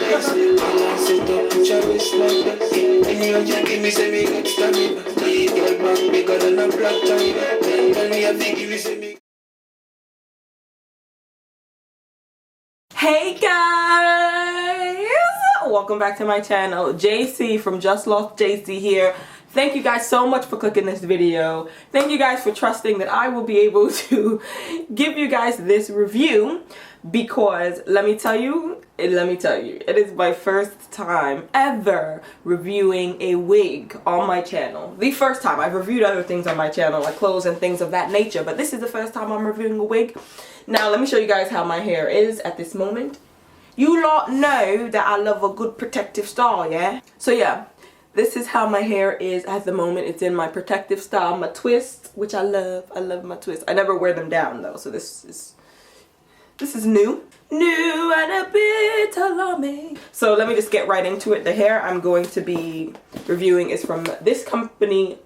Hey guys, welcome back to my channel. JC from Just Lost JC here. Thank you guys so much for clicking this video. Thank you guys for trusting that I will be able to give you guys this review, because let me tell you, it is my first time ever reviewing a wig on my channel. The first time. I've reviewed other things on my channel, like clothes and things of that nature, but this is the first time I'm reviewing a wig. Now let me show you guys how my hair is at this moment. You lot know that I love a good protective style, yeah? So yeah, this is how my hair is at the moment. It's in my protective style, my twist, which I love. I love my twist. I never wear them down though, so this is new. New and a bit alarming. So let me just get right into it. The hair I'm going to be reviewing is from this company,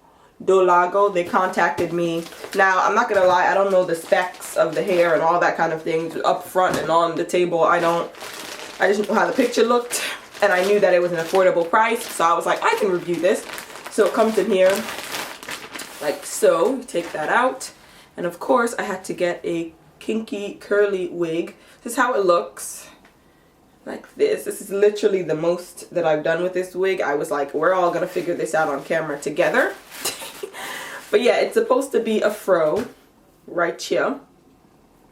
Dolago. They contacted me. Now I'm not gonna lie, I don't know the specs of the hair and all that kind of things up front and on the table. I just know how the picture looked, and I knew that it was an affordable price, so I was like, I can review this. So it comes in here like so. You take that out, and of course I had to get a kinky curly wig. This is how it looks, like this. This is literally the most that I've done with this wig. I was like, we're all gonna figure this out on camera together. But yeah, it's supposed to be a fro right here.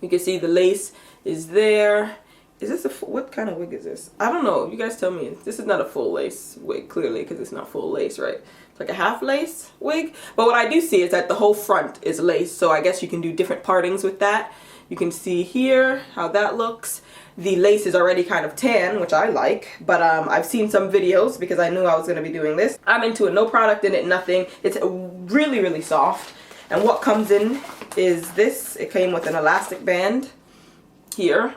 You can see the lace is there. Is this what kind of wig is this? I don't know. You guys tell me. This is not a full lace wig, clearly, because it's not full lace, right? It's like a half lace wig. But what I do see is that the whole front is lace, so I guess you can do different partings with that. You can see here how that looks. The lace is already kind of tan, which I like, but I've seen some videos because I knew I was going to be doing this. I'm into it. No product in it, nothing. It's really, really soft. And what comes in is this. It came with an elastic band here.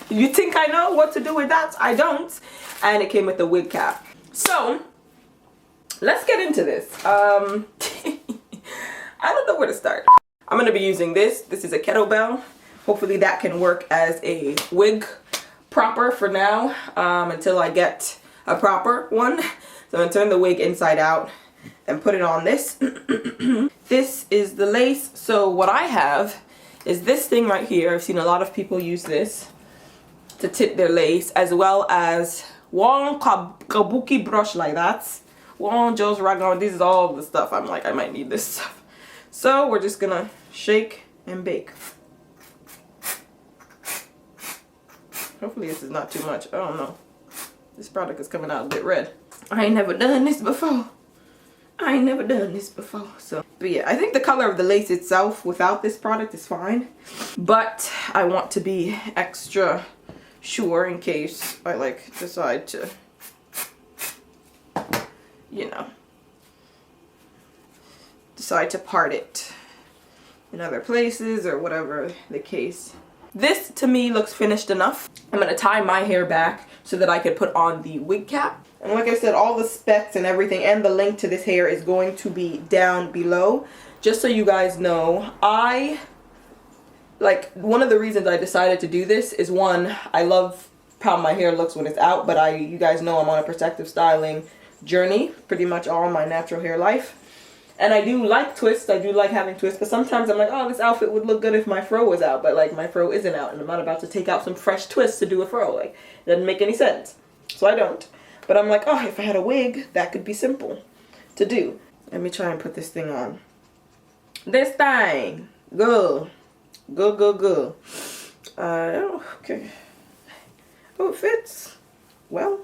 You think I know what to do with that? I don't. And it came with the wig cap. So let's get into this. I don't know where to start. I'm going to be using this. This is a kettlebell. Hopefully that can work as a wig proper for now, until I get a proper one. So I'm going to turn the wig inside out and put it on this. This is the lace. So what I have is this thing right here. I've seen a lot of people use this to tip their lace, as well as one kabuki brush like that. One just rag on. This is all the stuff. I'm like, I might need this stuff. So we're just gonna shake and bake. Hopefully this is not too much. I don't know. This product is coming out a bit red. I ain't never done this before. So, but yeah, I think the color of the lace itself without this product is fine. But I want to be extra sure in case I like decide to, you know, decide to part it in other places or whatever the case. This to me looks finished enough. I'm going to tie my hair back so that I could put on the wig cap. And like I said, all the specs and everything and the link to this hair is going to be down below. Just so you guys know, one of the reasons I decided to do this is, one, I love how my hair looks when it's out, but you guys know I'm on a protective styling journey pretty much all my natural hair life. And I do like twists. I do like having twists, but sometimes I'm like, oh, this outfit would look good if my fro was out, but like my fro isn't out and I'm not about to take out some fresh twists to do a fro. Like, it doesn't make any sense. So I don't. But I'm like, oh, if I had a wig, that could be simple to do. Let me try and put this thing on. This thing. Go. Go. Okay. Oh, it fits. Well.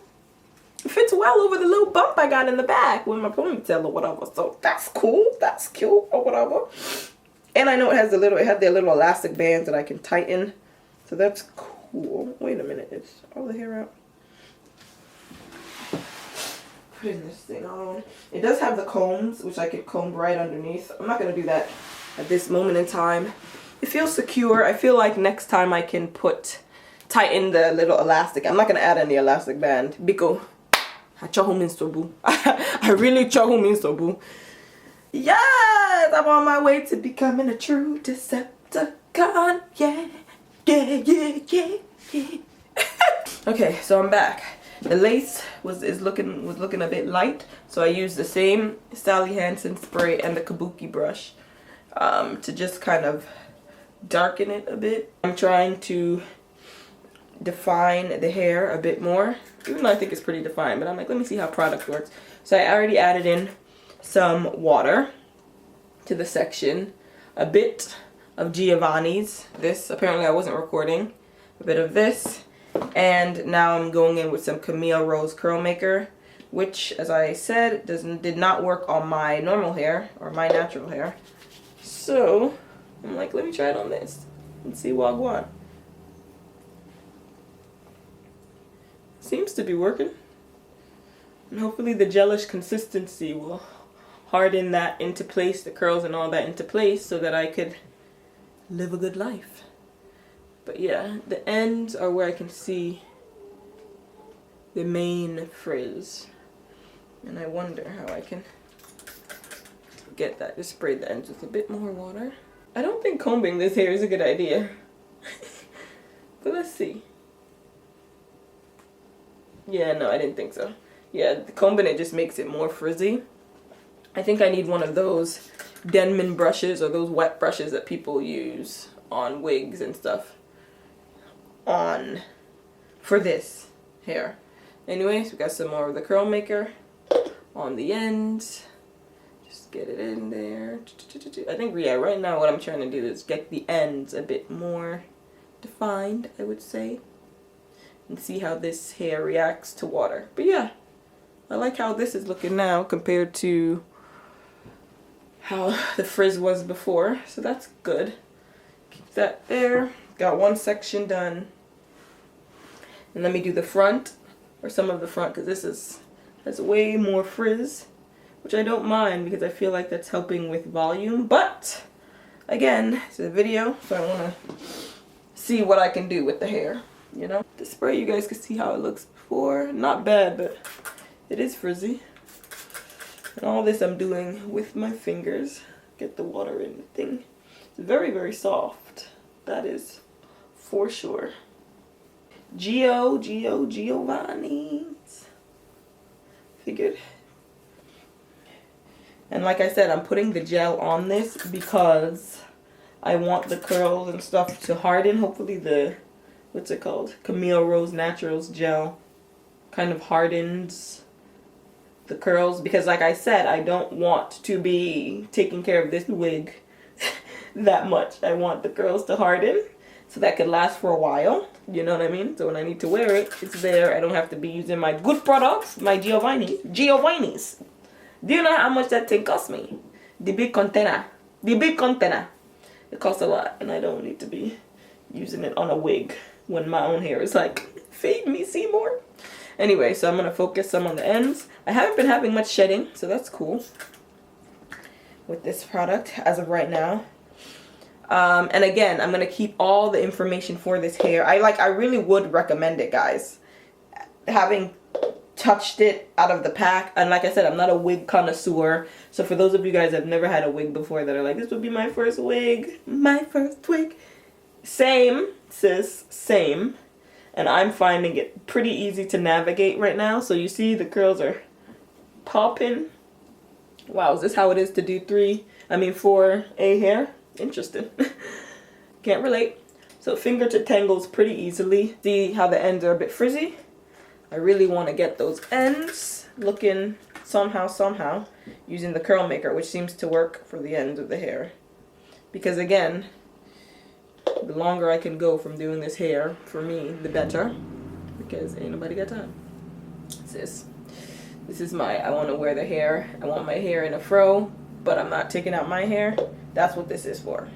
It fits well over the little bump I got in the back with my ponytail or whatever. So that's cool. That's cute or whatever. And I know it has their little elastic bands that I can tighten. So that's cool. Wait a minute. Is all the hair out? Putting this thing on. It does have the combs, which I could comb right underneath. I'm not going to do that at this moment in time. It feels secure. I feel like next time I can tighten the little elastic. I'm not going to add any elastic band because I really boo. Yes, I'm on my way to becoming a true Decepticon. Yeah. Okay, so I'm back. The lace was looking a bit light, so I used the same Sally Hansen spray and the kabuki brush to just kind of darken it a bit. I'm trying to define the hair a bit more, even though I think it's pretty defined, but I'm like, let me see how product works. So I already added in some water to the section, a bit of Giovanni's, this, apparently I wasn't recording, a bit of this, and now I'm going in with some Camille Rose Curl Maker, which, as I said, did not work on my normal hair, or my natural hair. So, I'm like, let me try it on this, and see what I want. Seems to be working. And hopefully the gelish consistency will harden that into place, the curls and all that into place, so that I could live a good life. But yeah, the ends are where I can see the main frizz. And I wonder how I can get that. Just spray the ends with a bit more water. I don't think combing this hair is a good idea. But let's see. Yeah, no, I didn't think so. Yeah, combing it just makes it more frizzy. I think I need one of those Denman brushes, or those wet brushes that people use on wigs and stuff for this hair. Anyways, we got some more of the curl maker on the ends. Just get it in there. I think, yeah, right now what I'm trying to do is get the ends a bit more defined, I would say, and see how this hair reacts to water. But yeah, I like how this is looking now compared to how the frizz was before, so that's good. Keep that there. Got one section done. And let me do the front, or some of the front, because this has way more frizz, which I don't mind because I feel like that's helping with volume. But again, it's a video, so I want to see what I can do with the hair, you know. The spray, you guys can see how it looks before. Not bad, but it is frizzy. And all this I'm doing with my fingers. Get the water in the thing. It's very, very soft. That is for sure. Giovanni's. Figured. And like I said, I'm putting the gel on this because I want the curls and stuff to harden. Hopefully the, what's it called? Camille Rose Naturals gel kind of hardens the curls, because like I said, I don't want to be taking care of this wig that much. I want the curls to harden so that could last for a while, you know what I mean? So when I need to wear it, it's there. I don't have to be using my good products, my Giovanni's. Do you know how much that thing cost me? The big container. It costs a lot, and I don't need to be using it on a wig when my own hair is like, feed me, Seymour. Anyway, so I'm going to focus some on the ends. I haven't been having much shedding, so that's cool with this product as of right now. And again, I'm going to keep all the information for this hair. I really would recommend it, guys. Having touched it out of the pack, and like I said, I'm not a wig connoisseur. So for those of you guys that have never had a wig before that are like, this would be my first wig. My first wig. Same, sis, same. And I'm finding it pretty easy to navigate right now. So you see the curls are popping. Wow, is this how it is to do 4A hair? Interesting. Can't relate. So fingertip tangles pretty easily. See how the ends are a bit frizzy? I really want to get those ends looking somehow using the curl maker, which seems to work for the ends of the hair. Because again, the longer I can go from doing this hair, for me, the better. Because ain't nobody got time. Sis. This is I want to wear the hair. I want my hair in a fro, but I'm not taking out my hair. That's what this is for.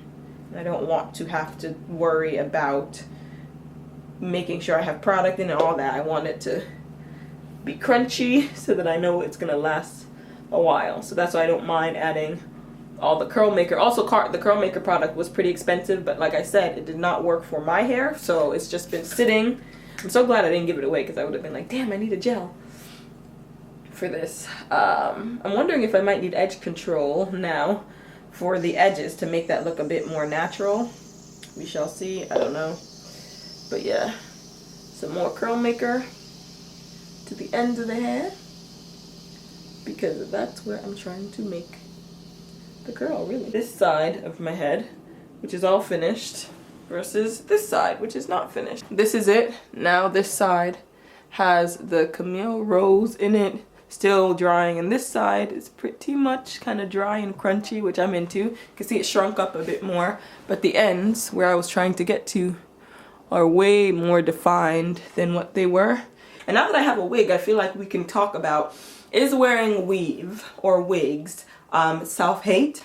I don't want to have to worry about making sure I have product in and all that. I want it to be crunchy so that I know it's going to last a while. So that's why I don't mind adding all the curl maker. Also, the curl maker product was pretty expensive, but like I said, it did not work for my hair, so it's just been sitting. I'm so glad I didn't give it away, because I would have been like, damn, I need a gel for this. I'm wondering if I might need edge control now for the edges to make that look a bit more natural. We shall see. I don't know. But yeah. some more curl maker to the ends of the hair, because that's where I'm trying to make the curl, really. This side of my head, which is all finished, versus this side, which is not finished. This is it. Now this side has the Camille Rose in it, still drying, and this side is pretty much kind of dry and crunchy, which I'm into. You can see it shrunk up a bit more, but the ends, where I was trying to get to, are way more defined than what they were. And now that I have a wig, I feel like we can talk about, is wearing weave or wigs self-hate?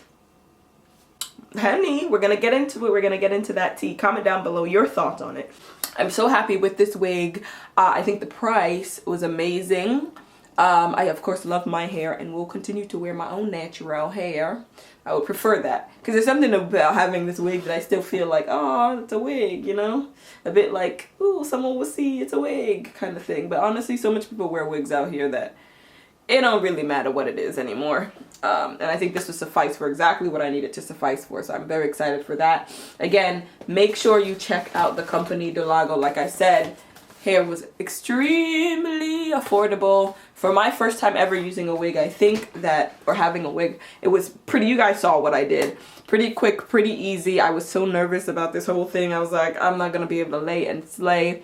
Honey, we're gonna get into it. We're gonna get into that tea. Comment down below your thoughts on it. I'm so happy with this wig. I think the price was amazing. I of course love my hair and will continue to wear my own natural hair. I would prefer that, because there's something about having this wig that I still feel like, oh, it's a wig, you know? A bit like, ooh, someone will see it's a wig kind of thing. But honestly, so much people wear wigs out here that it don't really matter what it is anymore. And I think this will suffice for exactly what I need it to suffice for. So I'm very excited for that. Again, make sure you check out the company Dolago. Like I said, hair was extremely affordable. For my first time ever using a wig, I think that, or having a wig, it was pretty, you guys saw what I did. Pretty quick, pretty easy. I was so nervous about this whole thing. I was like, I'm not going to be able to lay and slay.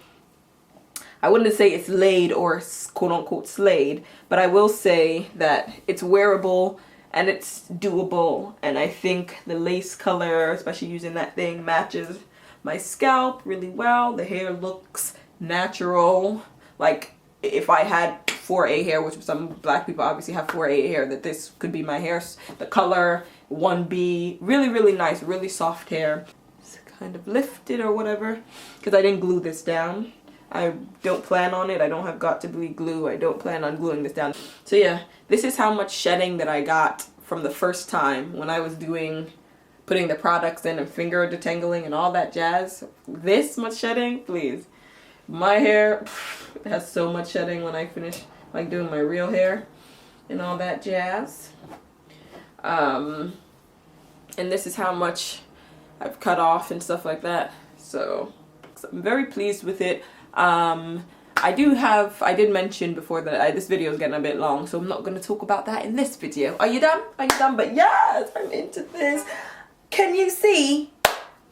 I wouldn't say it's laid or quote unquote slayed, but I will say that it's wearable and it's doable. And I think the lace color, especially using that thing, matches my scalp really well. The hair looks natural. Like if I had 4A hair, which some black people obviously have 4A hair, that this could be my hair. The color, 1B, really, really nice, really soft hair. It's kind of lifted or whatever, because I didn't glue this down. I don't plan on it. I don't have got-to-be glue. I don't plan on gluing this down. So yeah, this is how much shedding that I got from the first time when I was putting the products in and finger detangling and all that jazz. This much shedding, please. My hair has so much shedding when I finish like doing my real hair and all that jazz. And this is how much I've cut off and stuff like that. So I'm very pleased with it. I did mention before that this video is getting a bit long, so I'm not going to talk about that in this video. Are you done? Are you done? But yes, I'm into this. Can you see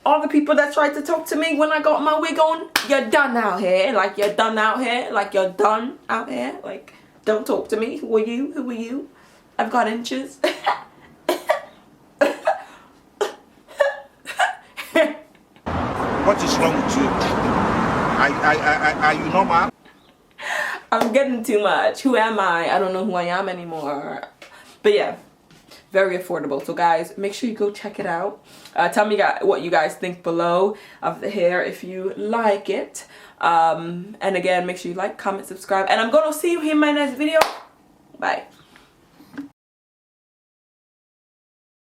all the people that tried to talk to me when I got my wig on? You're done out here. Like, you're done out here. Like, you're done out here. Like, don't talk to me. Who are you? Who are you? I've got inches. What is wrong with you? Are you normal? I'm getting too much. Who am I? I don't know who I am anymore. But yeah, very affordable. So guys, make sure you go check it out. Tell me what you guys think below of the hair if you like it. And again, make sure you like, comment, subscribe. And I'm going to see you in my next video. Bye.